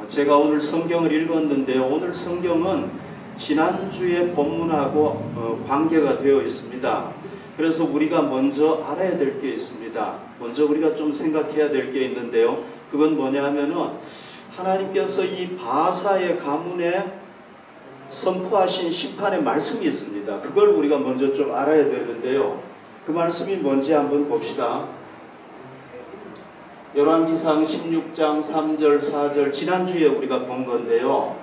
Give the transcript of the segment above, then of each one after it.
제가 오늘 성경을 읽었는데요. 오늘 성경은 지난주의 본문하고 관계가 되어 있습니다. 그래서 우리가 먼저 알아야 될 게 있습니다. 먼저 우리가 좀 생각해야 될 게 있는데요. 그건 뭐냐 하면은 하나님께서 이 바사의 가문에 선포하신 심판의 말씀이 있습니다. 그걸 우리가 먼저 좀 알아야 되는데요. 그 말씀이 뭔지 한번 봅시다. 열왕기상 16장 3절 4절 지난주에 우리가 본 건데요.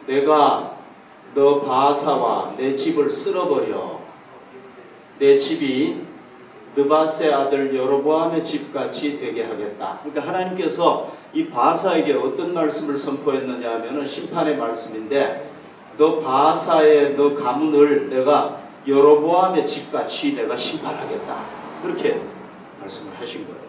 내가 너 바사와 내 집을 쓸어버려 내 집이 느바세 아들 여로보암의 집같이 되게 하겠다. 그러니까 하나님께서 이 바사에게 어떤 말씀을 선포했느냐 하면은 심판의 말씀인데, 너 바사의 너 가문을 내가 여로보암의 집같이 내가 심판하겠다. 그렇게 말씀을 하신 거예요.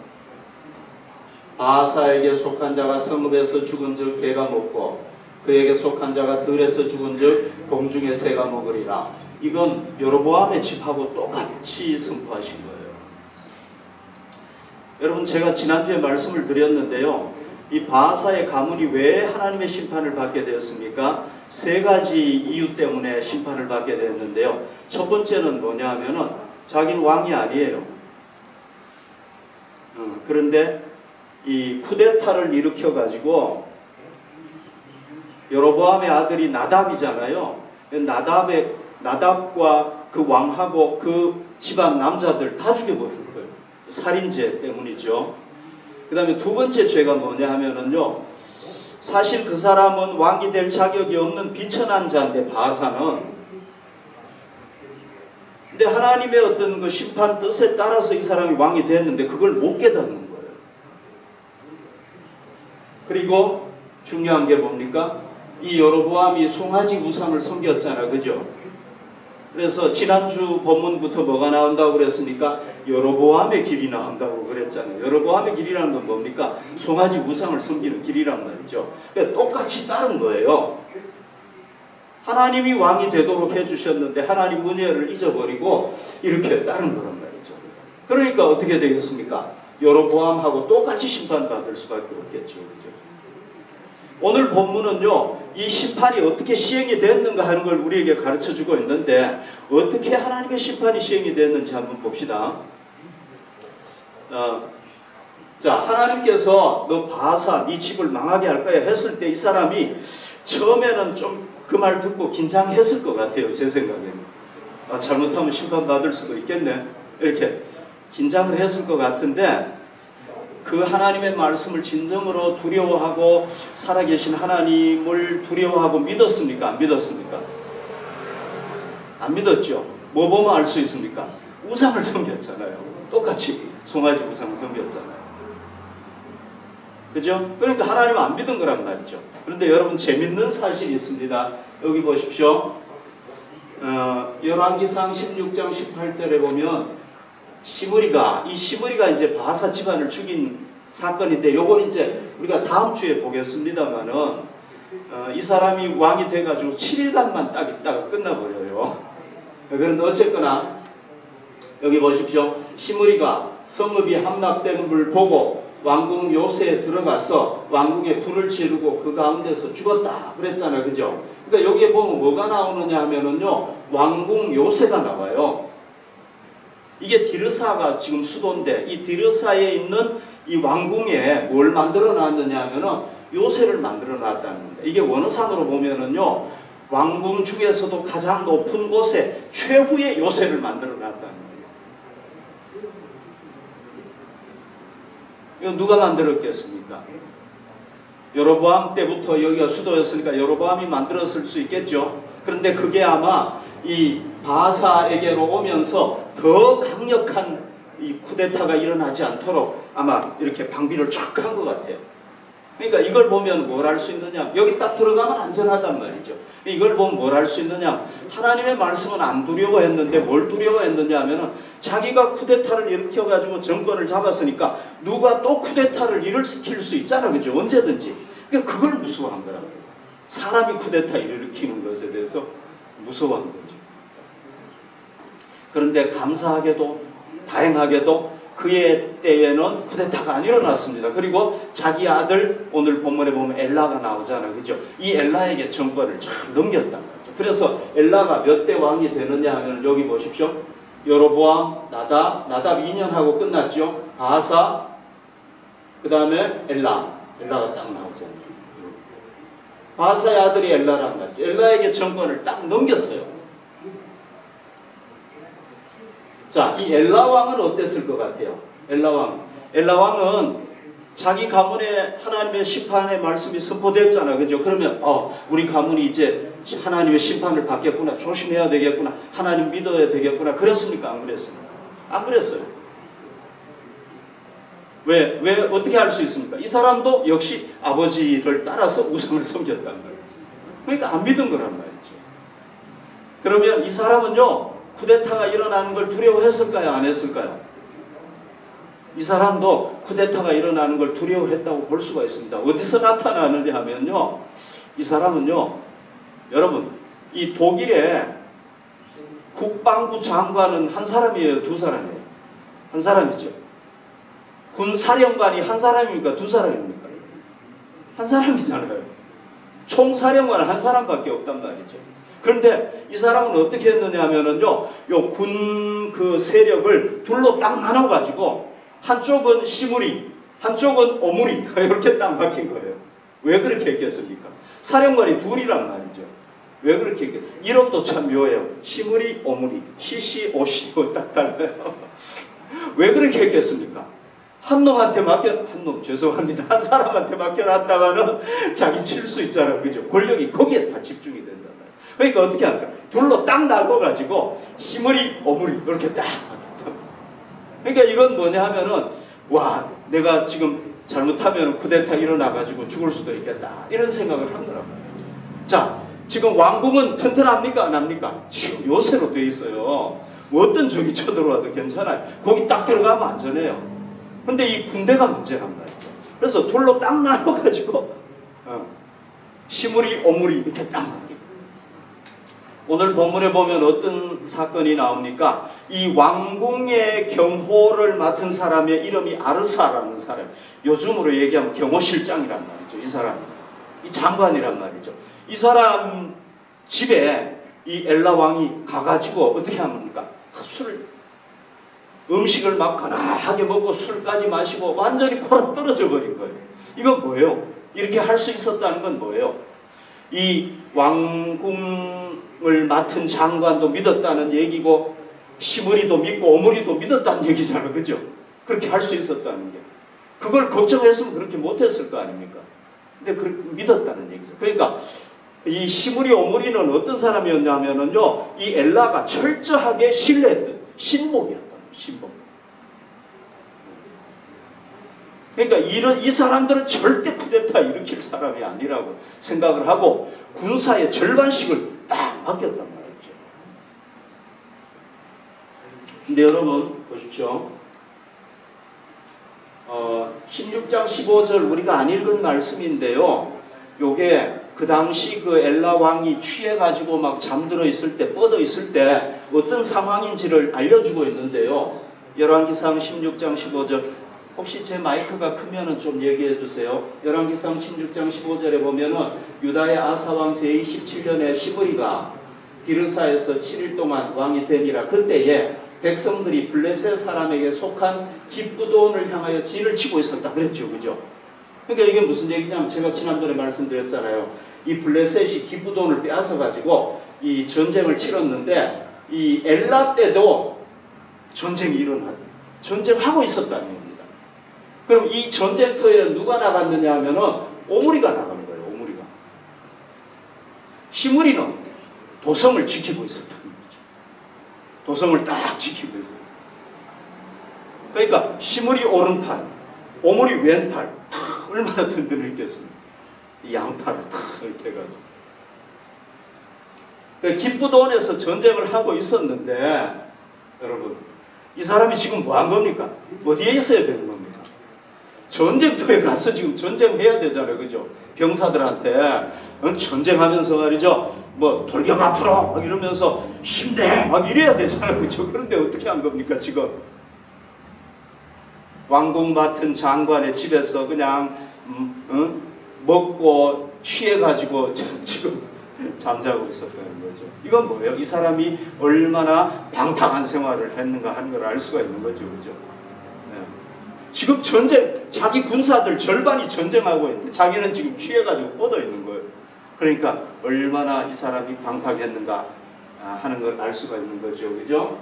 바사에게 속한 자가 성읍에서 죽은즉 개가 먹고 그에게 속한 자가 들에서 죽은즉 공중의 새가 먹으리라. 이건 여로보암의 집하고 똑같이 선포하신 거예요. 여러분, 제가 지난주에 말씀을 드렸는데요. 이 바사의 가문이 왜 하나님의 심판을 받게 되었습니까? 세 가지 이유 때문에 심판을 받게 되었는데요. 첫 번째는 뭐냐 하면은 자기는 왕이 아니에요. 그런데 이 쿠데타를 일으켜 가지고 여로보암의 아들이 나답이잖아요. 나답과 그 왕하고 그 집안 남자들 다 죽여버린 거예요. 살인죄 때문이죠. 그 다음에 두 번째 죄가 뭐냐 하면은요, 사실 그 사람은 왕이 될 자격이 없는 비천한 자인데, 바사는. 근데 하나님의 어떤 그 심판 뜻에 따라서 이 사람이 왕이 됐는데 그걸 못 깨닫는 거예요. 그리고 중요한 게 뭡니까? 이 여로보암이 송아지 우상을 섬겼잖아, 그죠? 그래서 지난주 본문부터 뭐가 나온다고 그랬습니까? 여로보암의 길이 나온다고 그랬잖아요. 여로보암의 길이라는 건 뭡니까? 송아지 우상을 섬기는 길이란 말이죠. 그러니까 똑같이 따른 거예요. 하나님이 왕이 되도록 해주셨는데 하나님 은혜를 잊어버리고 이렇게 따른 거란 말이죠. 그러니까 어떻게 되겠습니까? 여로보암하고 똑같이 심판받을 수밖에 없겠죠. 그죠? 오늘 본문은요, 이 심판이 어떻게 시행이 됐는가 하는 걸 우리에게 가르쳐주고 있는데, 어떻게 하나님의 심판이 시행이 됐는지 한번 봅시다. 자, 하나님께서 너 바사 네 집을 망하게 할 거야 했을 때 이 사람이 처음에는 좀 그 말 듣고 긴장했을 것 같아요. 제 생각에는. 잘못하면 심판받을 수도 있겠네, 이렇게 긴장을 했을 것 같은데, 그 하나님의 말씀을 진정으로 두려워하고 살아계신 하나님을 두려워하고 믿었습니까? 안 믿었습니까? 안 믿었죠. 뭐 보면 알 수 있습니까? 우상을 섬겼잖아요. 똑같이 송아지 우상을 섬겼잖아요. 그죠? 그러니까 하나님은 안 믿은 거란 말이죠. 그런데 여러분, 재밌는 사실이 있습니다. 여기 보십시오. 열왕기상 16장 18절에 보면 시므리가 이제 바사 집안을 죽인 사건인데, 요건 이제 우리가 다음 주에 보겠습니다만은, 이 사람이 왕이 돼가지고 7일간만 딱 있다가 끝나버려요. 그런데 어쨌거나 여기 보십시오. 시므리가 성읍이 함락되는 걸 보고 왕궁 요새에 들어가서 왕궁에 불을 지르고 그 가운데서 죽었다 그랬잖아요. 그죠? 그러니까 여기에 보면 뭐가 나오느냐 하면은요, 왕궁 요새가 나와요. 이게 디르사가 지금 수도인데, 이 디르사에 있는 이 왕궁에 뭘 만들어 놨느냐 하면은 요새를 만들어 놨다는 겁니다. 이게 원어상으로 보면은요, 왕궁 중에서도 가장 높은 곳에 최후의 요새를 만들어 놨다는 거예요. 이거 누가 만들었겠습니까? 여로보암 때부터 여기가 수도였으니까 여로보암이 만들었을 수 있겠죠. 그런데 그게 아마 이 바사에게로 오면서 더 강력한 이 쿠데타가 일어나지 않도록 아마 이렇게 방비를 촥 한 것 같아요. 그러니까 이걸 보면 뭘 알 수 있느냐? 여기 딱 들어가면 안전하단 말이죠. 이걸 보면 뭘 알 수 있느냐? 하나님의 말씀은 안 두려워했는데 뭘 두려워했느냐 하면은 자기가 쿠데타를 일으켜가지고 정권을 잡았으니까 누가 또 쿠데타를 일으킬 수 있잖아, 그죠? 언제든지. 그러니까 그걸 무서워한 거라고요. 사람이 쿠데타 일으키는 것에 대해서 무서워한 거죠. 그런데 감사하게도 다행하게도 그의 때에는 쿠데타가 안 일어났습니다. 그리고 자기 아들, 오늘 본문에 보면 엘라가 나오잖아요. 그죠? 이 엘라에게 정권을 잘 넘겼단 말이죠. 그래서 엘라가 몇 대 왕이 되느냐 하면 여기 보십시오. 여로보암, 나답 2년 하고 끝났죠. 바사, 그 다음에 엘라가 딱 나오잖아요. 바사의 아들이 엘라란 말이죠. 엘라에게 정권을 딱 넘겼어요. 자, 이 엘라 왕은 어땠을 것 같아요? 엘라 왕은 자기 가문에 하나님의 심판의 말씀이 선포됐잖아요. 그죠? 그러면 우리 가문이 이제 하나님의 심판을 받겠구나. 조심해야 되겠구나. 하나님 믿어야 되겠구나. 그랬습니까? 안 그랬습니까? 안 그랬어요. 왜 어떻게 할 수 있습니까? 이 사람도 역시 아버지를 따라서 우상을 섬겼단 말이죠. 그러니까 안 믿은 거란 말이죠. 그러면 이 사람은요, 쿠데타가 일어나는 걸 두려워했을까요? 안 했을까요? 이 사람도 쿠데타가 일어나는 걸 두려워했다고 볼 수가 있습니다. 어디서 나타나느냐 하면요, 이 사람은요, 여러분, 이 독일의 국방부 장관은 한 사람이에요? 두 사람이에요? 한 사람이죠. 군사령관이 한 사람입니까? 두 사람입니까? 한 사람이잖아요. 총사령관은 한 사람밖에 없단 말이죠. 그런데 이 사람은 어떻게 했느냐 하면은요, 요 군 그 세력을 둘로 딱 나눠가지고 한쪽은 시무리, 한쪽은 오무리 이렇게 딱 막힌 거예요. 왜 그렇게 했겠습니까? 사령관이 둘이란 말이죠. 왜 그렇게 했겠어요? 이름도 참 묘해요. 시무리, 오무리, 시시, 오시 딱 달라요. 왜 그렇게 했겠습니까? 한 사람한테 맡겨놨다가는 자기 칠 수 있잖아요. 그죠? 권력이 거기에 다 집중이 된단 말이에요. 그러니까 어떻게 할까? 둘로 딱 나눠가지고 시무리, 오무리 이렇게 딱 맡겼다. 그러니까 이건 뭐냐 하면은, 와, 내가 지금 잘못하면 쿠데타 일어나가지고 죽을 수도 있겠다. 이런 생각을 한 거란 말이에요. 자, 지금 왕궁은 튼튼합니까? 안 합니까? 지금 요새로 돼 있어요. 뭐 어떤 적이 쳐들어와도 괜찮아요. 거기 딱 들어가면 안전해요. 근데 이 군대가 문제란 말이죠. 그래서 둘로 딱 나눠가지고 시무리, 오무리 이렇게 딱 맡기고. 오늘 본문에 보면 어떤 사건이 나옵니까? 이 왕궁의 경호를 맡은 사람의 이름이 아르사라는 사람. 요즘으로 얘기하면 경호실장이란 말이죠. 이 사람, 이 장관이란 말이죠. 이 사람 집에 이 엘라 왕이 가가지고 어떻게 합니까? 음식을 막 거나하게 먹고 술까지 마시고 완전히 코로 떨어져 버린 거예요. 이건 뭐예요? 이렇게 할 수 있었다는 건 뭐예요? 이 왕궁을 맡은 장관도 믿었다는 얘기고, 시무리도 믿고 오무리도 믿었다는 얘기잖아요. 그죠? 그렇게 할 수 있었다는 게. 그걸 걱정했으면 그렇게 못했을 거 아닙니까? 근데 믿었다는 얘기죠. 그러니까 이 시무리, 오무리는 어떤 사람이었냐면요, 이 엘라가 철저하게 신뢰했던 신복이었다. 신복. 그러니까 이 사람들은 절대 쿠데타 일으킬 사람이 아니라고 생각을 하고 군사의 절반씩을 딱 맡겼단 말이죠. 근데 여러분 보십시오. 16장 15절 우리가 안 읽은 말씀인데요. 요게 그 당시 그 엘라 왕이 취해가지고 막 잠들어 있을 때, 뻗어 있을 때 어떤 상황인지를 알려주고 있는데요. 열왕기상 16장 15절. 혹시 제 마이크가 크면은 좀 얘기해 주세요. 열왕기상 16장 15절에 보면은 유다의 아사왕 제27년에 시므리가 디르사에서 7일 동안 왕이 되니라. 그때에 백성들이 블레셋 사람에게 속한 기브돈을 향하여 진을 치고 있었다 그랬죠. 그죠? 그러니까 이게 무슨 얘기냐면, 제가 지난번에 말씀드렸잖아요. 이 블레셋이 기브돈을 빼앗아 가지고 이 전쟁을 치렀는데, 이 엘라 때도 전쟁이 전쟁하고 있었다는 겁니다. 그럼 이 전쟁터에 누가 나갔느냐 하면은 오므리가 나가는 거예요. 오므리가. 시므리는 도성을 지키고 있었다는 거죠. 도성을 딱 지키고 있어요. 그러니까 시므리 오른팔, 오므리 왼팔, 얼마나 든든했겠습니까? 이 양팔을 탁 이렇게 해가지고. 기브돈에서 전쟁을 하고 있었는데, 여러분, 이 사람이 지금 뭐 한 겁니까? 어디에 있어야 되는 겁니까? 전쟁터에 가서 지금 전쟁해야 되잖아요. 그죠? 병사들한테 전쟁하면서 말이죠. 뭐 돌격 앞으로 막 이러면서 힘내 막 이래야 되잖아요. 그죠? 그런데 어떻게 한 겁니까 지금? 왕궁 맡은 장관의 집에서 그냥 먹고 취해가지고 지금 잠자고 있었다는 거죠. 이건 뭐예요? 이 사람이 얼마나 방탕한 생활을 했는가 하는 걸 알 수가 있는 거죠. 그죠? 네. 지금 전쟁, 자기 군사들 절반이 전쟁하고 있는데 자기는 지금 취해가지고 뻗어 있는 거예요. 그러니까 얼마나 이 사람이 방탕했는가 하는 걸 알 수가 있는 거죠. 그죠?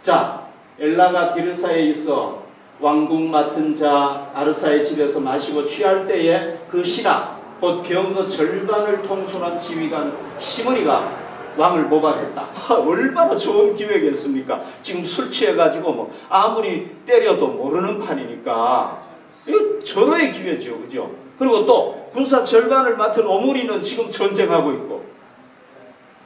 자, 엘라가 디르사에 있어 왕궁 맡은 자 아르사의 집에서 마시고 취할 때에 그 신하 곧 병거 절반을 통솔한 지휘관 시므리가 왕을 모발했다. 얼마나 좋은 기회겠습니까? 지금 술 취해가지고 뭐 아무리 때려도 모르는 판이니까 이거 절호의 기회죠. 그죠? 그리고 또 군사 절반을 맡은 오므리는 지금 전쟁하고 있고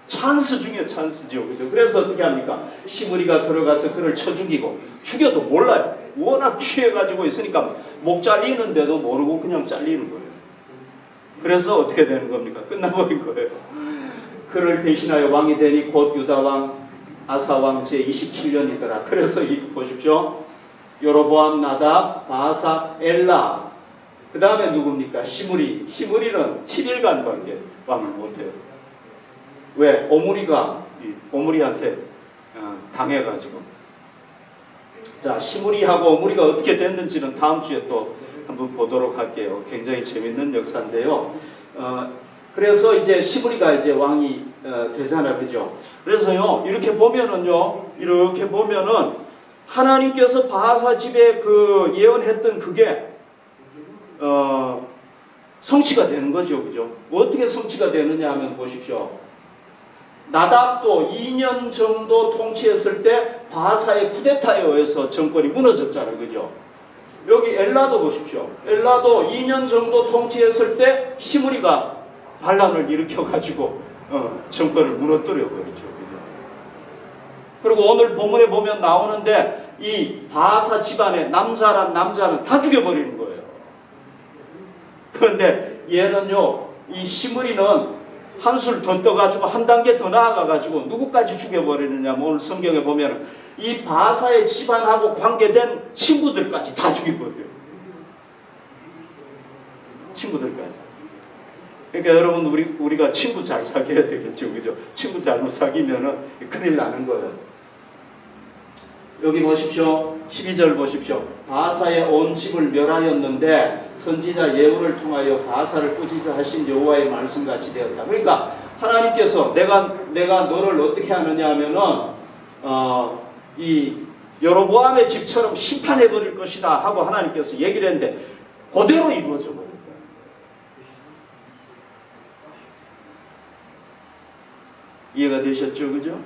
찬스 중에 찬스죠. 그죠? 그래서 어떻게 합니까? 시므리가 들어가서 그를 쳐 죽이고 죽여도 몰라요. 워낙 취해가지고 있으니까 목 잘리는데도 모르고 그냥 잘리는 거예요. 그래서 어떻게 되는 겁니까? 끝나버린 거예요. 그를 대신하여 왕이 되니 곧 유다왕 아사왕 제27년이더라. 그래서 이거 보십시오. 여로보암, 나답, 바하사, 엘라. 그 다음에 누굽니까? 시므리. 시므리는 7일간밖에 왕을 못해요. 왜? 오므리한테 당해가지고. 자, 시므리하고 오므리가 어떻게 됐는지는 다음 주에 또 한번 보도록 할게요. 굉장히 재밌는 역사인데요. 그래서 이제 시므리가 이제 왕이 되잖아요. 그죠? 그래서요, 이렇게 보면은요, 이렇게 보면은 하나님께서 바하사 집에 그 예언했던 그게 성취가 되는 거죠. 그죠? 어떻게 성취가 되느냐 하면 보십시오. 나답도 2년 정도 통치했을 때 바하사의 쿠데타에 의해서 정권이 무너졌잖아요. 그죠? 여기 엘라도 보십시오. 엘라도 2년 정도 통치했을 때 시므리가 반란을 일으켜가지고 정권을 무너뜨려 버리죠. 그리고 오늘 본문에 보면 나오는데 이 바하사 집안의 남자란 남자는 다 죽여버리는 거예요. 그런데 얘는요, 이 시므리는 한술 더 떠가지고 한 단계 더 나아가가지고 누구까지 죽여버리느냐. 오늘 성경에 보면 이 바하사의 집안하고 관계된 친구들까지 다 죽여버려요. 친구들까지. 그러니까 여러분 우리가 친구 잘 사귀어야 되겠죠. 그죠? 친구 잘못 사귀면은 큰일 나는 거예요. 여기 보십시오. 12절 보십시오. 바하사의 온 집을 멸하였는데 선지자 예후를 통하여 바하사를 꾸짖어 하신 여호와의 말씀같이 되었다. 그러니까 하나님께서 내가 너를 어떻게 하느냐 하면은 이 여로보암의 집처럼 심판해 버릴 것이다 하고 하나님께서 얘기를 했는데 그대로 이루어져 버렸다. 이해가 되셨죠? 그죠?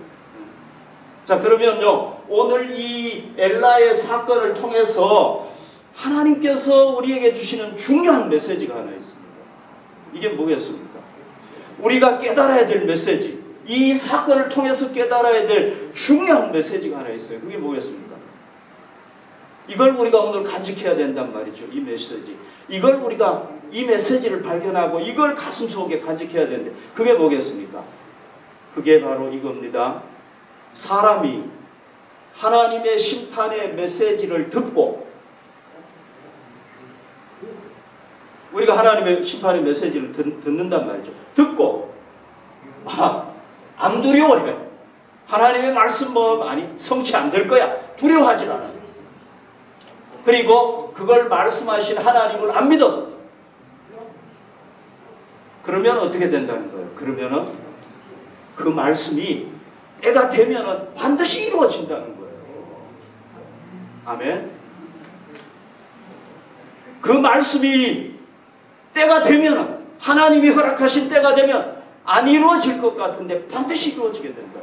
자, 그러면요, 오늘 이 엘라의 사건을 통해서 하나님께서 우리에게 주시는 중요한 메시지가 하나 있습니다. 이게 뭐겠습니까? 우리가 깨달아야 될 메시지, 이 사건을 통해서 깨달아야 될 중요한 메시지가 하나 있어요. 그게 뭐겠습니까? 이걸 우리가 오늘 간직해야 된단 말이죠. 이 메시지. 이걸 우리가 이 메시지를 발견하고 이걸 가슴속에 간직해야 되는데 그게 뭐겠습니까? 그게 바로 이겁니다. 사람이 하나님의 심판의 메시지를 듣고, 우리가 하나님의 심판의 메시지를 듣는단 말이죠. 듣고 안 두려워해. 하나님의 말씀 아니 성취 안 될 거야. 두려워하지 않아요. 그리고 그걸 말씀하신 하나님을 안 믿어. 그러면 어떻게 된다는 거예요? 그러면은 그 말씀이 때가 되면은 반드시 이루어진다는 거예요. 아멘. 그 말씀이 때가 되면은, 하나님이 허락하신 때가 되면 안 이루어질 것 같은데 반드시 이루어지게 된다.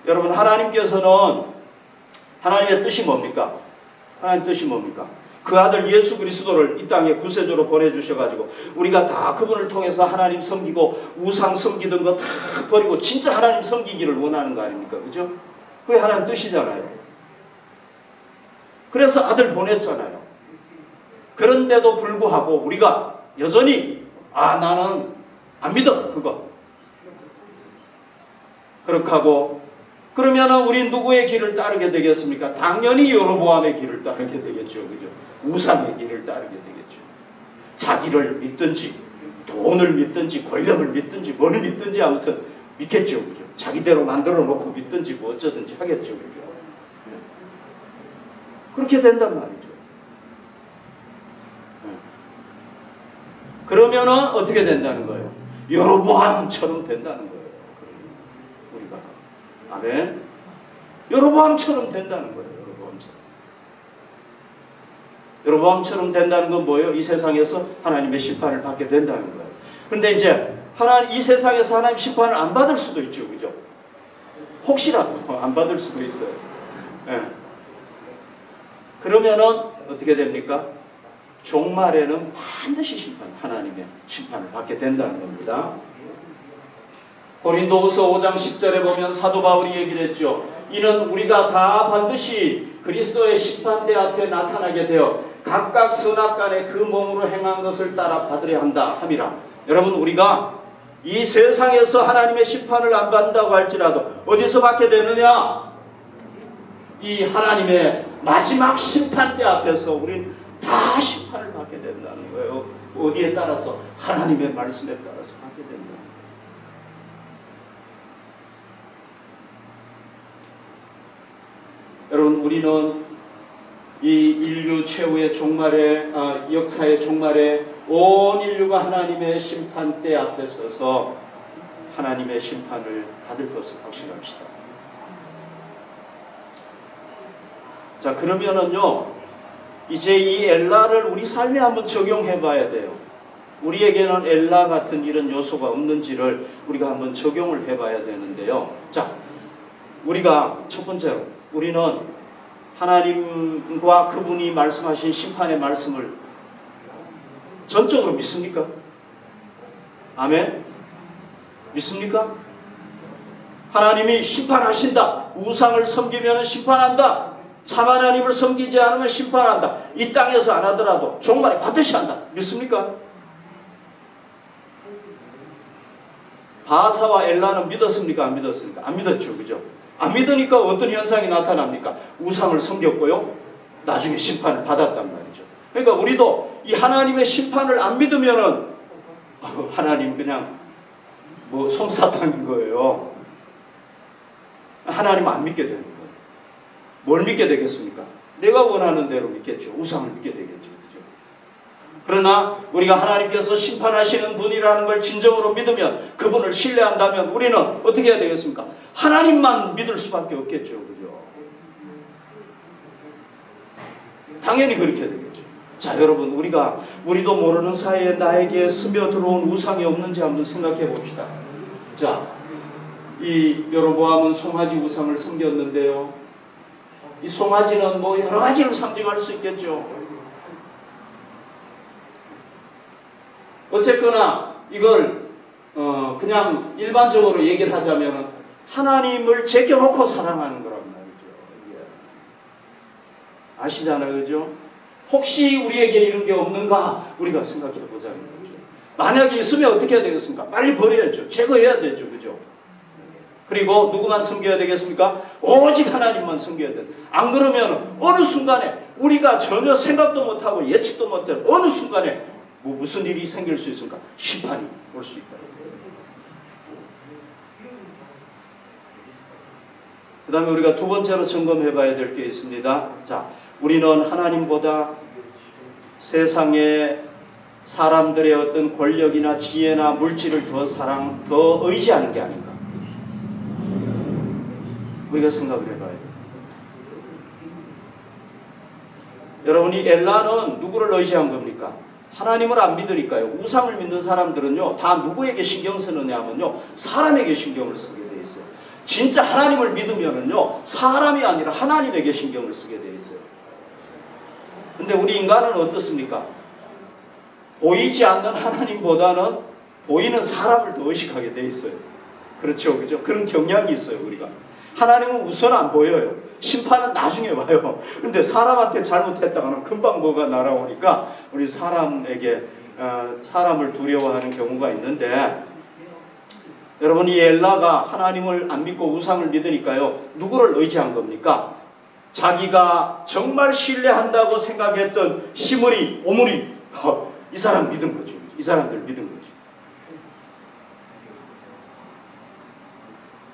여러분, 하나님께서는, 하나님의 뜻이 뭡니까? 하나님의 뜻이 뭡니까? 그 아들 예수 그리스도를 이 땅에 구세주로 보내주셔가지고 우리가 다 그분을 통해서 하나님 섬기고 우상 섬기던 거 다 버리고 진짜 하나님 섬기기를 원하는 거 아닙니까? 그죠? 그게 하나님 뜻이잖아요. 그래서 아들 보냈잖아요. 그런데도 불구하고 우리가 여전히 나는 안 믿어 그거. 그렇게 하고 그러면은 우리 누구의 길을 따르게 되겠습니까? 당연히 여로보암의 길을 따르게 되겠죠. 그죠? 우상의 길을 따르게 되겠죠. 자기를 믿든지 돈을 믿든지 권력을 믿든지 뭘 믿든지 아무튼 믿겠죠. 그죠? 자기대로 만들어 놓고 믿든지 뭐 어쩌든지 하겠죠. 그죠? 그렇게 된단 말이죠. 그러면은 어떻게 된다는 거예요? 여로보암처럼 된다는 거예요. 우리가. 아멘. 여로보암처럼 된다는 거예요. 여로보암처럼 된다는 건 뭐예요? 이 세상에서 하나님의 심판을 받게 된다는 거예요. 그런데 이제 이 세상에서 하나님 심판을 안 받을 수도 있죠. 그죠? 혹시라도 안 받을 수도 있어요. 예. 그러면은 어떻게 됩니까? 종말에는 반드시 하나님의 심판을 받게 된다는 겁니다. 고린도후서 5장 10절에 보면 사도 바울이 얘기를 했죠. 이는 우리가 다 반드시 그리스도의 심판대 앞에 나타나게 되어 각각 선악간에 그 몸으로 행한 것을 따라 받으려 한다 함이라. 여러분, 우리가 이 세상에서 하나님의 심판을 안 받는다고 할지라도 어디서 받게 되느냐? 이 하나님의 마지막 심판대 앞에서 우린 다 심판을 받게 된다는 거예요. 어디에 따라서? 하나님의 말씀에 따라서 받게 된다. 여러분, 우리는 이 인류 최후의 종말에, 역사의 종말에 온 인류가 하나님의 심판대 앞에 서서 하나님의 심판을 받을 것을 확신합시다. 자, 그러면은요, 이제 이 엘라를 우리 삶에 한번 적용해 봐야 돼요. 우리에게는 엘라 같은 이런 요소가 없는지를 우리가 한번 적용을 해 봐야 되는데요. 자, 우리가 첫 번째로 우리는 하나님과 그분이 말씀하신 심판의 말씀을 전적으로 믿습니까? 아멘? 믿습니까? 하나님이 심판하신다. 우상을 섬기면 심판한다. 참 하나님을 섬기지 않으면 심판한다. 이 땅에서 안 하더라도 종말에 반드시 한다. 믿습니까? 바하사와 엘라는 믿었습니까? 안 믿었습니까? 안 믿었죠. 그죠? 안 믿으니까 어떤 현상이 나타납니까? 우상을 섬겼고요. 나중에 심판을 받았단 말이죠. 그러니까 우리도 이 하나님의 심판을 안 믿으면은 하나님 그냥 뭐 솜사탕인 거예요. 하나님 안 믿게 되는 거예요. 뭘 믿게 되겠습니까? 내가 원하는 대로 믿겠죠. 우상을 믿게 되겠죠. 그죠? 그러나 우리가 하나님께서 심판하시는 분이라는 걸 진정으로 믿으면, 그분을 신뢰한다면 우리는 어떻게 해야 되겠습니까? 하나님만 믿을 수밖에 없겠죠. 그죠? 당연히 그렇게 되겠죠. 자, 여러분, 우리도 모르는 사이에 나에게 스며들어온 우상이 없는지 한번 생각해 봅시다. 자, 이 여로보암은 송아지 우상을 섬겼는데요. 이 송아지는 뭐 여러 가지를 상징할 수 있겠죠. 어쨌거나 이걸 그냥 일반적으로 얘기를 하자면 하나님을 제껴놓고 사랑하는 거란 말이죠. 아시잖아요. 그죠? 혹시 우리에게 이런 게 없는가 우리가 생각해 보자는 거죠. 만약에 있으면 어떻게 해야 되겠습니까? 빨리 버려야죠. 제거해야 되죠. 그죠? 그리고 누구만 섬겨야 되겠습니까? 오직 하나님만 섬겨야 돼. 안 그러면 어느 순간에 우리가 전혀 생각도 못하고 예측도 못한 어느 순간에 무슨 일이 생길 수 있습니까? 심판이 올 수 있다. 그 다음에 우리가 두 번째로 점검해 봐야 될 게 있습니다. 자, 우리는 하나님보다 세상의 사람들의 어떤 권력이나 지혜나 물질을 더 의지하는 게 아닌가. 우리가 생각을 해봐야 돼요. 여러분이 엘라는 누구를 의지한 겁니까? 하나님을 안 믿으니까요. 우상을 믿는 사람들은요, 다 누구에게 신경 쓰느냐면요, 사람에게 신경을 쓰게 돼 있어요. 진짜 하나님을 믿으면은요, 사람이 아니라 하나님에게 신경을 쓰게 돼 있어요. 근데 우리 인간은 어떻습니까? 보이지 않는 하나님보다는 보이는 사람을 더 의식하게 돼 있어요. 그렇죠, 그죠? 그런 경향이 있어요, 우리가. 하나님은 우선 안 보여요. 심판은 나중에 와요. 근데 사람한테 잘못했다가는 금방 뭐가 날아오니까 우리 사람을 두려워하는 경우가 있는데, 여러분, 이 엘라가 하나님을 안 믿고 우상을 믿으니까요, 누구를 의지한 겁니까? 자기가 정말 신뢰한다고 생각했던 시므리, 오므리, 이 사람 믿은 거죠. 이 사람들 믿은 거죠.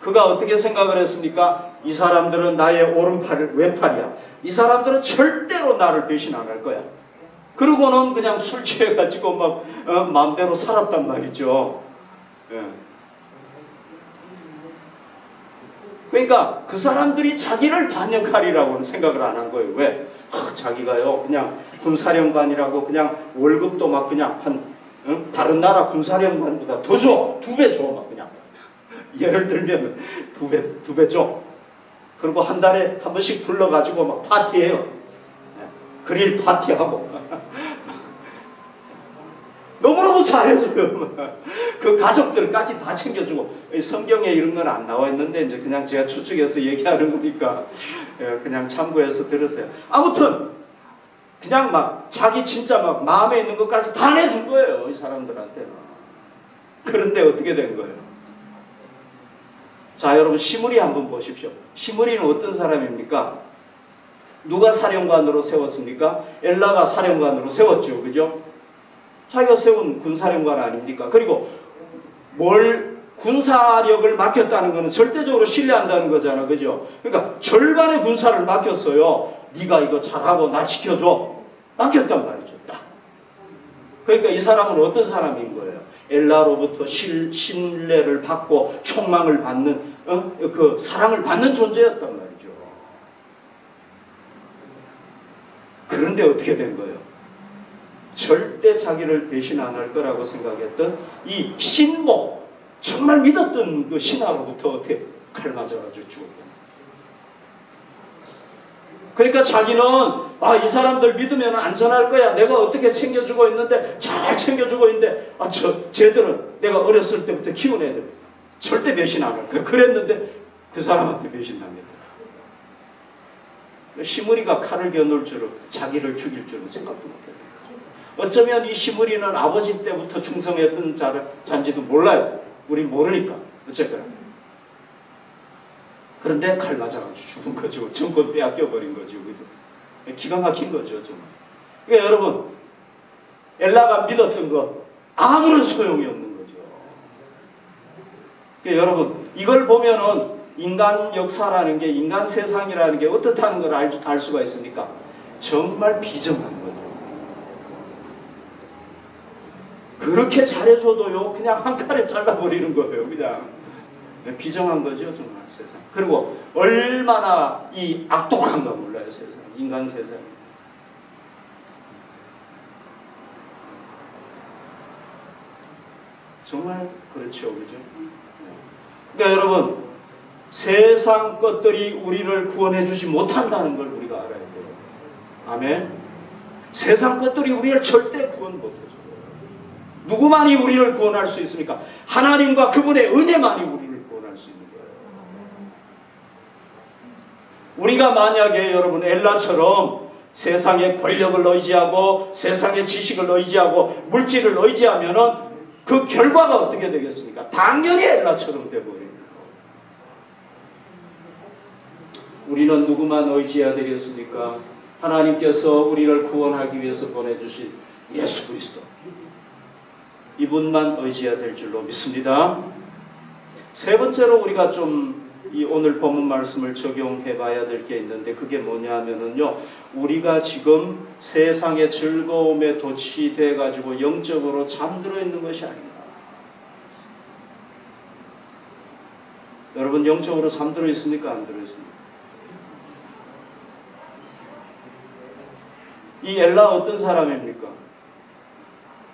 그가 어떻게 생각을 했습니까? 이 사람들은 나의 오른팔, 왼팔이야. 이 사람들은 절대로 나를 배신 안 할 거야. 그러고는 그냥 술 취해가지고 막 마음대로 살았단 말이죠. 예. 그러니까 그 사람들이 자기를 반역하리라고는 생각을 안 한 거예요. 왜? 자기가요 그냥 군사령관이라고 그냥 월급도 막 그냥 다른 나라 군사령관보다 더 줘. 2배 줘. 막 그냥. 예를 들면 2배 줘. 그리고 한 달에 한 번씩 불러가지고 막 파티해요. 그릴 파티하고. 너무너무 잘해줘요. 그 가족들까지 다 챙겨주고. 성경에 이런 건 안 나와 있는데 이제 그냥 제가 추측해서 얘기하는 거니까 그냥 참고해서 들으세요. 아무튼 그냥 막 자기 진짜 막 마음에 있는 것까지 다 내준 거예요. 이 사람들한테는. 그런데 어떻게 된 거예요? 자, 여러분 시므리 한번 보십시오. 시므리는 어떤 사람입니까? 누가 사령관으로 세웠습니까? 엘라가 사령관으로 세웠죠. 그죠? 자기가 세운 군사령관 아닙니까? 그리고 군사력을 맡겼다는 것은 절대적으로 신뢰한다는 거잖아. 그죠? 그러니까 절반의 군사를 맡겼어요. 네가 이거 잘하고 나 지켜줘. 맡겼단 말이죠. 딱. 그러니까 이 사람은 어떤 사람인 거예요? 엘라로부터 신뢰를 받고 총망을 받는 그 사랑을 받는 존재였단 말이죠. 그런데 어떻게 된 거예요? 절대 자기를 배신 안 할 거라고 생각했던 이 신복, 정말 믿었던 그 신하로부터 어떻게 칼 맞아가지고 죽었다. 그러니까 자기는 이 사람들 믿으면 안전할 거야. 내가 어떻게 챙겨주고 있는데 잘 챙겨주고 있는데 쟤들은 내가 어렸을 때부터 키운 애들 절대 배신 안 할 거야. 그랬는데 그 사람한테 배신합니다. 시므리가 칼을 겨눌 줄은 자기를 죽일 줄은 생각도 못했던 거죠. 어쩌면 이 시므리는 아버지 때부터 충성했던 자인지도 몰라요. 우린 모르니까. 어쨌거나. 그런데 칼 맞아가지고 죽은 거죠. 정권 빼앗겨버린 거죠. 그죠? 기가 막힌 거죠. 정말. 그러니까 여러분, 엘라가 믿었던 것 아무런 소용이 없는 거죠. 그러니까 여러분, 이걸 보면은 인간 역사라는 게, 인간 세상이라는 게 어떻다는 걸 알 수가 있습니까? 정말 비정한 거죠. 그렇게 잘해줘도요, 그냥 한 칼에 잘라버리는 거예요. 그냥. 비정한 거죠, 정말 세상. 그리고 얼마나 이 악독한가 몰라요, 세상. 인간 세상. 정말 그렇죠, 그죠? 그러니까 여러분, 세상 것들이 우리를 구원해 주지 못한다는 걸 우리가 알아야 돼요. 아멘. 세상 것들이 우리를 절대 구원 못해줘요. 누구만이 우리를 구원할 수 있습니까? 하나님과 그분의 은혜만이 우리를 구원할 수 있는 거예요. 우리가 만약에 여러분 엘라처럼 세상의 권력을 의지하고 세상의 지식을 의지하고 물질을 의지하면은 그 결과가 어떻게 되겠습니까? 당연히 엘라처럼 되버립니다. 우리는 누구만 의지해야 되겠습니까? 하나님께서 우리를 구원하기 위해서 보내주신 예수 그리스도. 이분만 의지해야 될 줄로 믿습니다. 세 번째로 우리가 좀 이 오늘 본문 말씀을 적용해 봐야 될 게 있는데 그게 뭐냐면은요. 우리가 지금 세상의 즐거움에 도취돼 가지고 영적으로 잠들어 있는 것이 아닌가. 여러분 영적으로 잠들어 있습니까? 안 들어 있습니까? 이 엘라 어떤 사람입니까?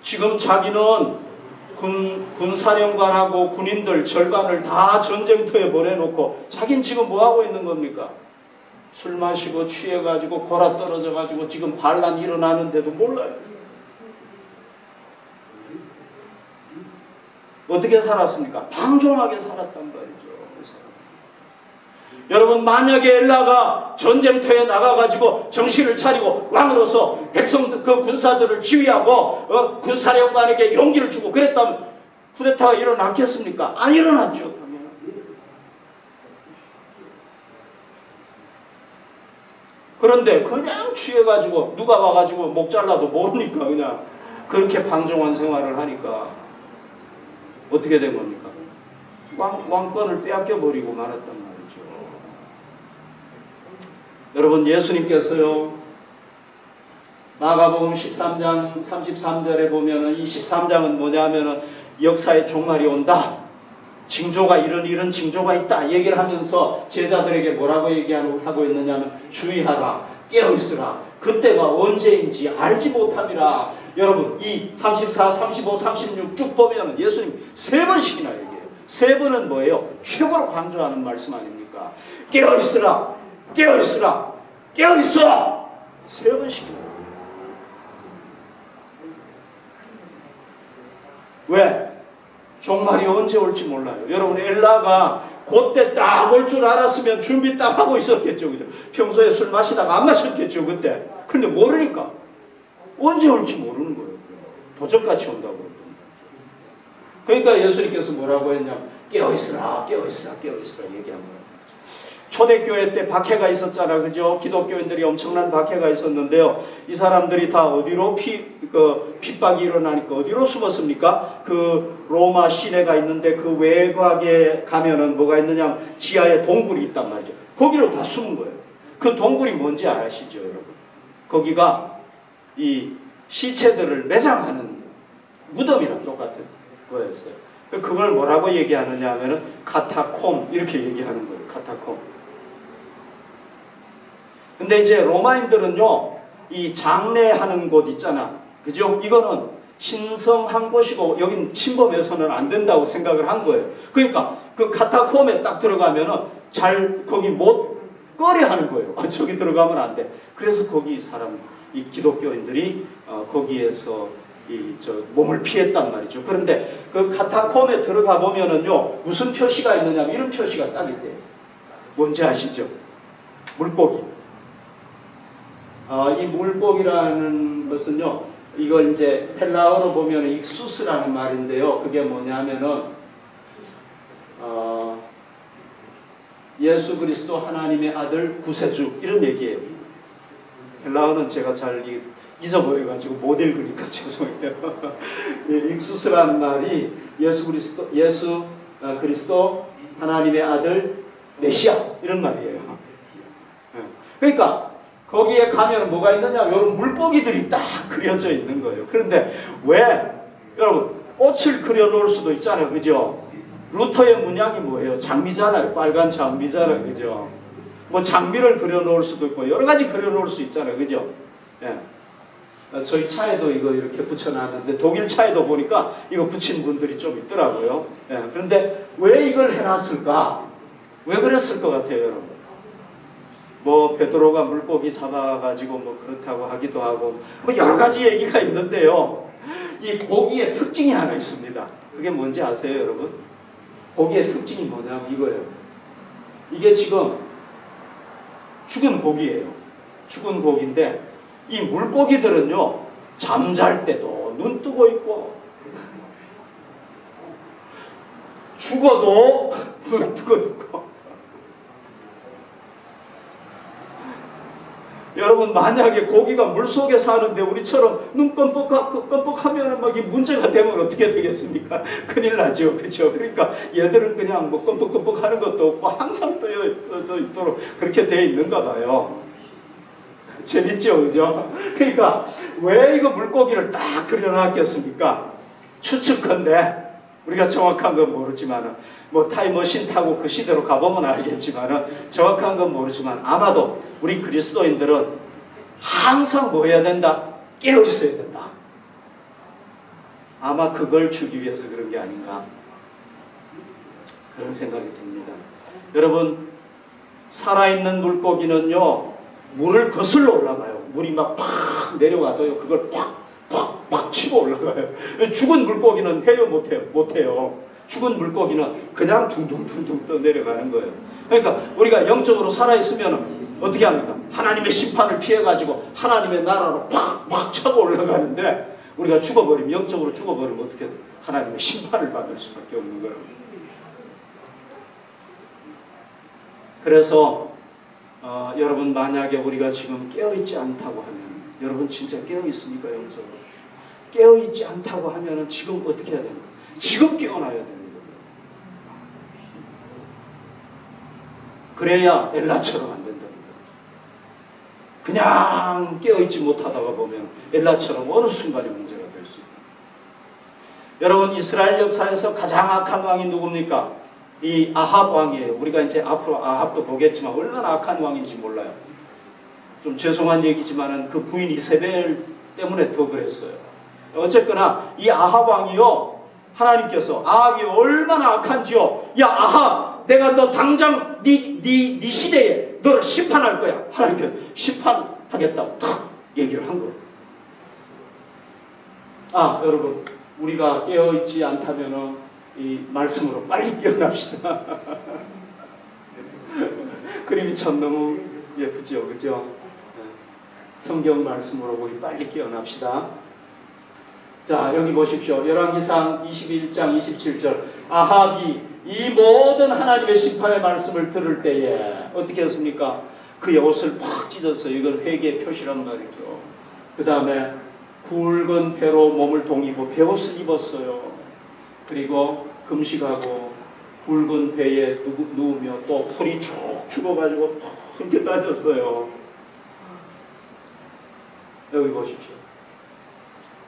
지금 자기는 군사령관하고 군인들 절반을 다 전쟁터에 보내놓고 자기는 지금 뭐하고 있는 겁니까? 술 마시고 취해가지고 골아 떨어져가지고 지금 반란 일어나는데도 몰라요. 어떻게 살았습니까? 방종하게 살았단 말이죠. 여러분 만약에 엘라가 전쟁터에 나가가지고 정신을 차리고 왕으로서 백성 그 군사들을 지휘하고 군사령관에게 용기를 주고 그랬다면 쿠데타가 일어났겠습니까? 안 일어났죠. 당연히. 그런데 그냥 취해가지고 누가 와가지고 목 잘라도 모르니까 그냥 그렇게 방종한 생활을 하니까 어떻게 된 겁니까? 왕권을 빼앗겨버리고 말았단 말이죠. 여러분, 예수님께서요, 마가복음 13장 33절에 보면은, 이 13장은 뭐냐면은 역사의 종말이 온다, 징조가 이런 징조가 있다 얘기를 하면서 제자들에게 뭐라고 얘기하고 있느냐면, 주의하라, 깨어있으라, 그때가 언제인지 알지 못함이라. 여러분, 이 34, 35, 36 쭉 보면 예수님 3번씩이나 얘기해요. 3번은 뭐예요? 최고로 강조하는 말씀 아닙니까? 깨어있으라, 깨어있으라, 깨어있어! 3번씩이나. 왜? 종말이 언제 올지 몰라요. 여러분, 엘라가 그때 딱 올 줄 알았으면 준비 딱 하고 있었겠죠. 그죠? 평소에 술 마시다가 안 마셨겠죠, 그때. 근데 모르니까. 언제 올지 모르는 거예요. 도적같이 온다고 그랬던 거죠. 그러니까 예수님께서 뭐라고 했냐면, 깨어있으라, 깨어있으라, 깨어있으라 얘기한 거예요. 초대교회 때 박해가 있었잖아, 그죠? 기독교인들이 엄청난 박해가 있었는데요. 이 사람들이 다 어디로 핍박이 일어나니까 어디로 숨었습니까? 그 로마 시내가 있는데 그 외곽에 가면은 뭐가 있느냐? 지하에 동굴이 있단 말이죠. 거기로 다 숨은 거예요. 그 동굴이 뭔지 아시죠, 여러분? 거기가 이 시체들을 매장하는 무덤이랑 똑같은 거였어요. 그걸 뭐라고 얘기하느냐 하면은 카타콤 이렇게 얘기하는 거예요. 카타콤. 근데 이제 로마인들은요, 이 장례하는 곳 있잖아, 그죠? 이거는 신성한 곳이고 여긴 침범해서는 안 된다고 생각을 한 거예요. 그러니까 그 카타콤에 딱 들어가면은 잘 거기 못 꺼려 하는 거예요. 저기 들어가면 안 돼. 그래서 거기 이 기독교인들이 거기에서 몸을 피했단 말이죠. 그런데 그 카타콤에 들어가 보면은요, 무슨 표시가 있느냐면 이런 표시가 딱 있대요. 뭔지 아시죠? 물고기. 이 물고기라는 것은요, 이거 이제 헬라어로 보면 익수스라는 말인데요. 그게 뭐냐면은 예수 그리스도 하나님의 아들 구세주 이런 얘기예요. 헬라어는 제가 잘 잊어버려가지고 못 읽으니까 죄송해요. 익수스라는 말이 예수 그리스도 하나님의 아들 메시아 이런 말이에요. 그러니까 거기에 가면 뭐가 있느냐? 이런 물고기들이 딱 그려져 있는 거예요. 그런데 왜? 여러분, 꽃을 그려놓을 수도 있잖아요, 그죠? 루터의 문양이 뭐예요? 장미잖아요. 빨간 장미잖아요, 그죠? 뭐 장미를 그려놓을 수도 있고 여러 가지 그려놓을 수 있잖아요, 그죠? 예. 저희 차에도 이거 이렇게 붙여놨는데 독일 차에도 보니까 이거 붙인 분들이 좀 있더라고요. 예. 그런데 왜 이걸 해놨을까? 왜 그랬을 것 같아요, 여러분? 뭐 베드로가 물고기 잡아가지고 뭐 그렇다고 하기도 하고 뭐 여러 가지 얘기가 있는데요. 이 고기의 특징이 하나 있습니다. 그게 뭔지 아세요, 여러분? 고기의 특징이 뭐냐면 이거예요. 이게 지금 죽은 고기예요. 죽은 고기인데 이 물고기들은요, 잠잘 때도 눈 뜨고 있고 죽어도 눈 뜨고 있고. 여러분, 만약에 고기가 물속에 사는데 우리처럼 눈 껌뻑하면 막 이 문제가 되면 어떻게 되겠습니까? 큰일 나죠, 그렇죠? 그러니까 얘들은 그냥 뭐 껌뻑 하는 것도 없고 항상 떠 있도록 그렇게 돼 있는가 봐요. 재밌죠, 그죠? 그러니까 왜 이거 물고기를 딱 그려놨겠습니까? 추측컨대, 우리가 정확한 건 모르지만은 뭐 타임머신 타고 그 시대로 가보면 알겠지만은 정확한 건 모르지만 아마도 우리 그리스도인들은 항상 뭐 해야 된다? 깨어 있어야 된다. 아마 그걸 주기 위해서 그런 게 아닌가, 그런 생각이 듭니다. 여러분, 살아있는 물고기는요, 물을 거슬러 올라가요. 물이 막 팍 내려가도요, 그걸 팍 치고 올라가요. 죽은 물고기는 해요, 못해요. 죽은 물고기는 그냥 둥둥 떠 내려가는 거예요. 그러니까 우리가 영적으로 살아있으면 어떻게 합니까? 하나님의 심판을 피해가지고 하나님의 나라로 팍 차고 올라가는데, 우리가 죽어버리면, 영적으로 죽어버리면 어떻게 돼? 하나님의 심판을 받을 수밖에 없는 거예요. 그래서 여러분 만약에 우리가 지금 깨어있지 않다고 하면, 여러분 진짜 깨어있습니까? 영적으로 깨어있지 않다고 하면 지금 어떻게 해야 됩니까? 지금 깨어나야 됩니다. 그래야 엘라처럼 안 된답니다. 그냥 깨어있지 못하다가 보면 엘라처럼 어느 순간에 문제가 될 수 있다. 여러분 이스라엘 역사에서 가장 악한 왕이 누굽니까? 이 아합 왕이에요. 우리가 이제 앞으로 아합도 보겠지만 얼마나 악한 왕인지 몰라요. 좀 죄송한 얘기지만은 그 부인 이세벨 때문에 더 그랬어요. 어쨌거나 이 아합 왕이요, 하나님께서 아합이 얼마나 악한지요. 야 아합, 내가 너 당장 네 시대에 너를 심판할 거야. 하나님께서 심판하겠다고 탁 얘기를 한 거예요. 여러분 우리가 깨어있지 않다면은 이 말씀으로 빨리 깨어납시다. 그림이 참 너무 예쁘죠, 그죠? 성경 말씀으로 우리 빨리 깨어납시다. 자, 여기 보십시오. 열왕기상 21장 27절. 아합이 이 모든 하나님의 심판의 말씀을 들을 때에 어떻게 했습니까? 그의 옷을 팍 찢었어요. 이건 회개의 표시란 말이죠. 그 다음에 굵은 배로 몸을 동이고 베옷을 입었어요. 그리고 금식하고 굵은 배에 누우며 또 풀이 쭉 죽어가지고 이렇게 따졌어요. 여기 보십시오.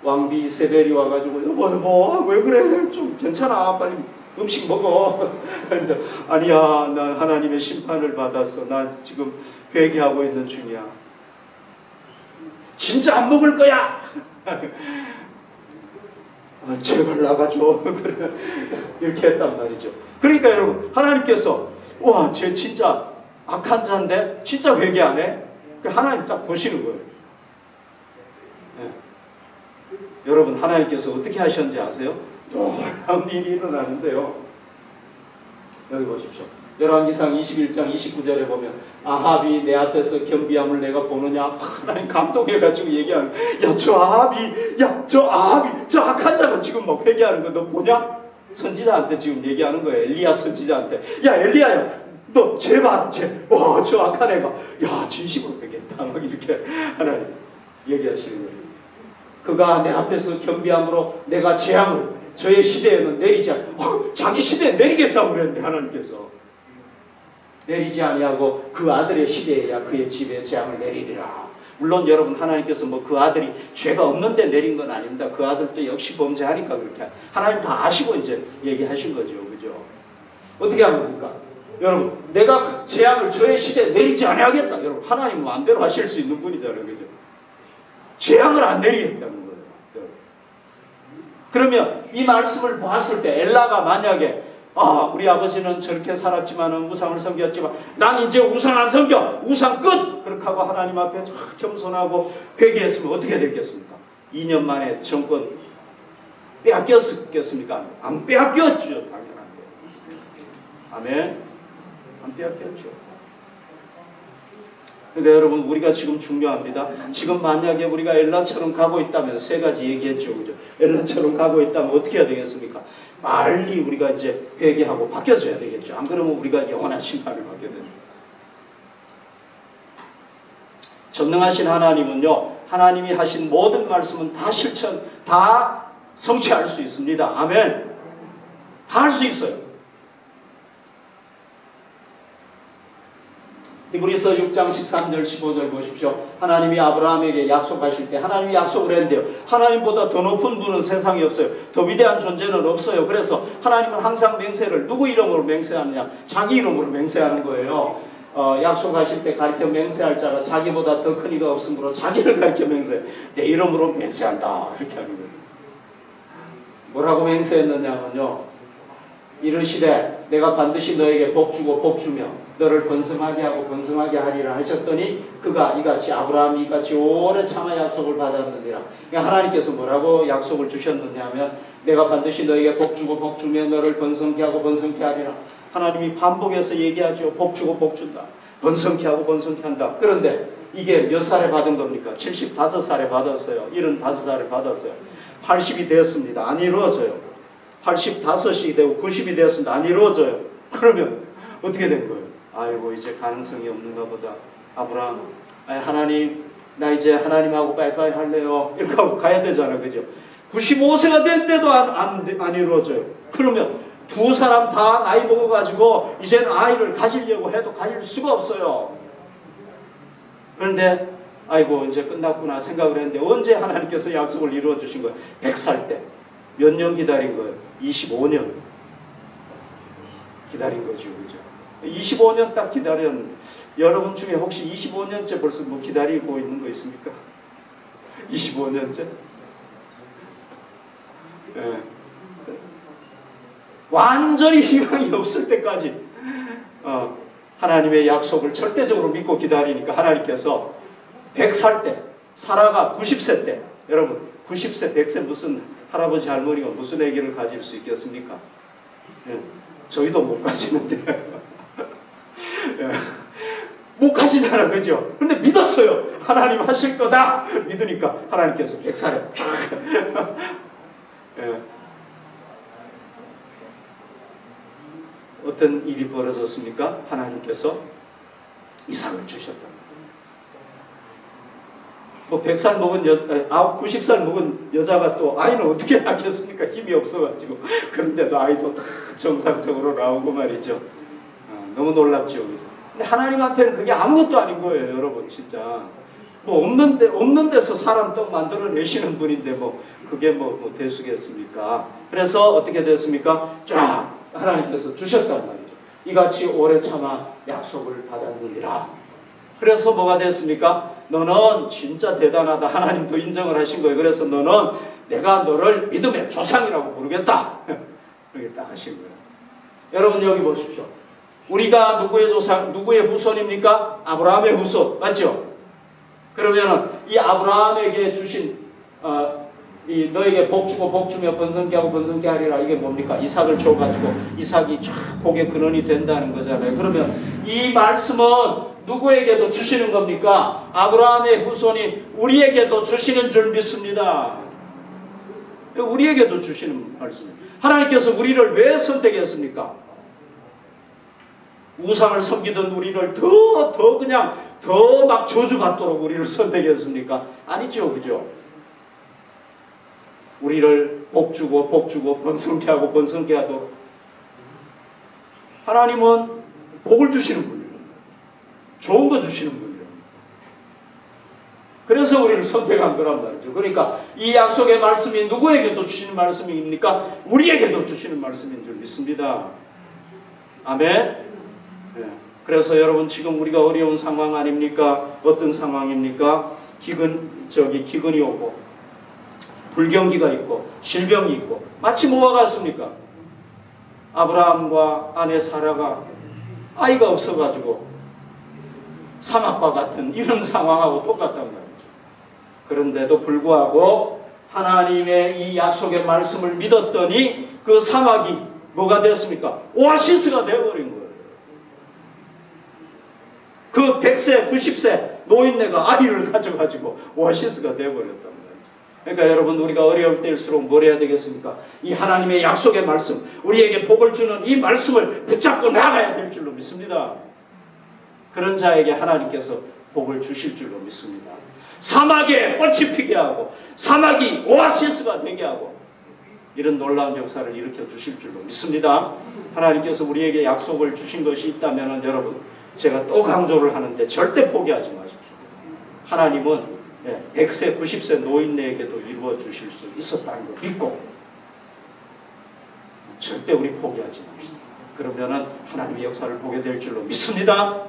왕비 이세벨이 와가지고 여보 왜 그래? 좀 괜찮아. 빨리 음식 먹어. 그런데 아니야, 난 하나님의 심판을 받았어. 나 지금 회개하고 있는 중이야. 진짜 안 먹을 거야. 제발 나가줘. 이렇게 했단 말이죠. 그러니까 여러분 하나님께서 와, 쟤 진짜 악한 자인데 진짜 회개 안 해? 하나님 딱 보시는 거예요. 네. 여러분 하나님께서 어떻게 하셨는지 아세요? 놀라운 일이 일어나는데요. 여기 보십시오. 열왕기상 21장 29절에 보면 아합이 내 앞에서 겸비함을 내가 보느냐. 하나님 감동해가지고 얘기하는, 야 저 아합이 저 악한 자가 지금 막 회개하는 거 너 보냐? 선지자한테 지금 얘기하는 거예요. 엘리야 선지자한테. 야 엘리야야, 너 쟤 봐, 저 악한 애가 야 진심으로 회개했다. 막 이렇게 하나님 얘기하시는 거예요. 그가 내 앞에서 겸비함으로 내가 재앙을 저의 시대에는 내리지 않고 자기 시대에 내리겠다고 그랬는데 하나님께서 내리지 아니하고 그 아들의 시대에야 그의 집에 재앙을 내리리라. 물론 여러분 하나님께서 뭐 그 아들이 죄가 없는데 내린 건 아닙니다. 그 아들도 역시 범죄하니까 그렇게 하나님 다 아시고 이제 얘기하신 거죠. 그죠? 어떻게 한 겁니까? 여러분 내가 재앙을 저의 시대에 내리지 아니하겠다. 여러분 하나님 마음대로 하실 수 있는 분이잖아요. 그죠? 재앙을 안 내리겠다는 거예요. 그러면 이 말씀을 보았을 때 엘라가 만약에 우리 아버지는 저렇게 살았지만 우상을 섬겼지만 난 이제 우상 안 섬겨. 우상 끝! 그렇게 하고 하나님 앞에 겸손하고 회개했으면 어떻게 됐겠습니까? 2년 만에 정권 빼앗겼겠습니까? 안 빼앗겼죠. 당연한데. 아멘. 안 빼앗겼죠. 그러니까 여러분 우리가 지금 중요합니다. 지금 만약에 우리가 엘라처럼 가고 있다면 세 가지 얘기했죠. 그죠? 엘라처럼 가고 있다면 어떻게 해야 되겠습니까? 빨리 우리가 이제 회개하고 바뀌어져야 되겠죠. 안 그러면 우리가 영원한 심판을 받게 됩니다. 전능하신 하나님은요, 하나님이 하신 모든 말씀은 다 실천, 다 성취할 수 있습니다. 아멘. 다 할 수 있어요. 히브리서 6장 13절 15절 보십시오. 하나님이 아브라함에게 약속하실 때 하나님이 약속을 했는데요. 하나님보다 더 높은 분은 세상에 없어요. 더 위대한 존재는 없어요. 그래서 하나님은 항상 맹세를 누구 이름으로 맹세하느냐? 자기 이름으로 맹세하는 거예요. 약속하실 때 가르쳐 맹세할 자가 자기보다 더 큰 이가 없으므로 자기를 가르쳐 맹세. 내 이름으로 맹세한다. 이렇게 하는 거예요. 뭐라고 맹세했느냐면요. 이르시되 내가 반드시 너에게 복 주고 복 주며 너를 번성하게 하고 번성하게 하리라 하셨더니 그가 이같이 아브라함이 이같이 오래 참아 약속을 받았느니라. 그러니까 하나님께서 뭐라고 약속을 주셨느냐 하면 내가 반드시 너에게 복 주고 복 주며 너를 번성케 하고 번성케 하리라. 하나님이 반복해서 얘기하죠. 복 주고 복 준다. 번성케 하고 번성케 한다. 그런데 이게 몇 살에 받은 겁니까? 75살에 받았어요. 75살에 받았어요. 80이 되었습니다. 안 이루어져요. 85이 되고 90이 되었습니다. 안 이루어져요. 그러면 어떻게 된 거예요? 아이고 이제 가능성이 없는가 보다. 아브라함, 하나님 나 이제 하나님하고 빠이빠이 할래요. 이렇게 하고 가야 되잖아. 그죠? 95세가 됐는데도 안 이루어져요. 그러면 두 사람 다 나이 먹어가지고 이제는 아이를 가지려고 해도 가질 수가 없어요. 그런데 아이고 이제 끝났구나 생각을 했는데 언제 하나님께서 약속을 이루어 주신 거예요? 100살 때. 몇 년 기다린 거예요? 25년 기다린 거죠. 그죠? 25년 딱 기다렸는데 여러분 중에 혹시 25년째 벌써 뭐 기다리고 있는 거 있습니까? 25년째? 네. 완전히 희망이 없을 때까지 하나님의 약속을 절대적으로 믿고 기다리니까 하나님께서 100살 때, 사라가 90세 때, 여러분 90세, 100세 무슨 할아버지 할머니가 무슨 아기를 가질 수 있겠습니까? 예, 저희도 못 가지는데 예, 못 가지잖아. 그죠? 근데 믿었어요. 하나님 하실 거다 믿으니까 하나님께서 100살에 쫙 예. 어떤 일이 벌어졌습니까? 하나님께서 이삭을 주셨다. 뭐 100살 먹은 90살 먹은 여자가 또 아이는 어떻게 낳겠습니까? 힘이 없어가지고. 그런데도 아이도 다 정상적으로 나오고 말이죠. 너무 놀랍죠. 근데 하나님한테는 그게 아무것도 아닌 거예요, 여러분. 진짜 뭐 없는 데서 사람 또 만들어내시는 분인데 뭐 그게 뭐 되수겠습니까? 그래서 어떻게 됐습니까? 쫙 하나님께서 주셨단 말이죠. 이같이 오래 참아 약속을 받았느니라. 그래서 뭐가 됐습니까? 너는 진짜 대단하다. 하나님도 인정을 하신 거예요. 그래서 너는 내가 너를 믿음의 조상이라고 부르겠다. 이렇게 딱 하신 거예요. 여러분 여기 보십시오. 우리가 누구의 조상, 누구의 후손입니까? 아브라함의 후손. 맞죠? 그러면은 이 아브라함에게 주신 이 너에게 복 주고 복 주며 번성케 하고 번성케 하리라. 이게 뭡니까? 이삭을 줘가지고 이삭이 쫙 복의 근원이 된다는 거잖아요. 그러면 이 말씀은 누구에게도 주시는 겁니까? 아브라함의 후손이 우리에게도 주시는 줄 믿습니다. 우리에게도 주시는 말씀입니다. 하나님께서 우리를 왜 선택했습니까? 우상을 섬기던 우리를 더 막 저주받도록 우리를 선택했습니까? 아니죠. 그죠? 우리를 복주고 번성케 하고 번성케 하도록 하나님은 복을 주시는 분이에요. 좋은 거 주시는 분이에요. 그래서 우리를 선택한 거란 말이죠. 그러니까 이 약속의 말씀이 누구에게도 주시는 말씀입니까? 우리에게도 주시는 말씀인 줄 믿습니다. 아멘. 네. 그래서 여러분 지금 우리가 어려운 상황 아닙니까? 어떤 상황입니까? 기근이 오고 불경기가 있고 질병이 있고 마치 뭐와 같습니까? 아브라함과 아내 사라가 아이가 없어가지고 사막과 같은 이런 상황하고 똑같단 말이죠. 그런데도 불구하고 하나님의 이 약속의 말씀을 믿었더니 그 사막이 뭐가 됐습니까? 오아시스가 되어버린 거예요. 그 100세, 90세 노인네가 아이를 가져가지고 오아시스가 되어버렸단 말이죠. 그러니까 여러분 우리가 어려울 때일수록 뭘 해야 되겠습니까? 이 하나님의 약속의 말씀, 우리에게 복을 주는 이 말씀을 붙잡고 나가야 될 줄로 믿습니다. 그런 자에게 하나님께서 복을 주실 줄로 믿습니다. 사막에 꽃이 피게 하고 사막이 오아시스가 되게 하고 이런 놀라운 역사를 일으켜 주실 줄로 믿습니다. 하나님께서 우리에게 약속을 주신 것이 있다면 여러분 제가 또 강조를 하는데 절대 포기하지 마십시오. 하나님은 100세, 90세 노인네에게도 이루어 주실 수 있었다는 걸 믿고 절대 우리 포기하지 맙시다. 그러면은 하나님의 역사를 보게 될 줄로 믿습니다.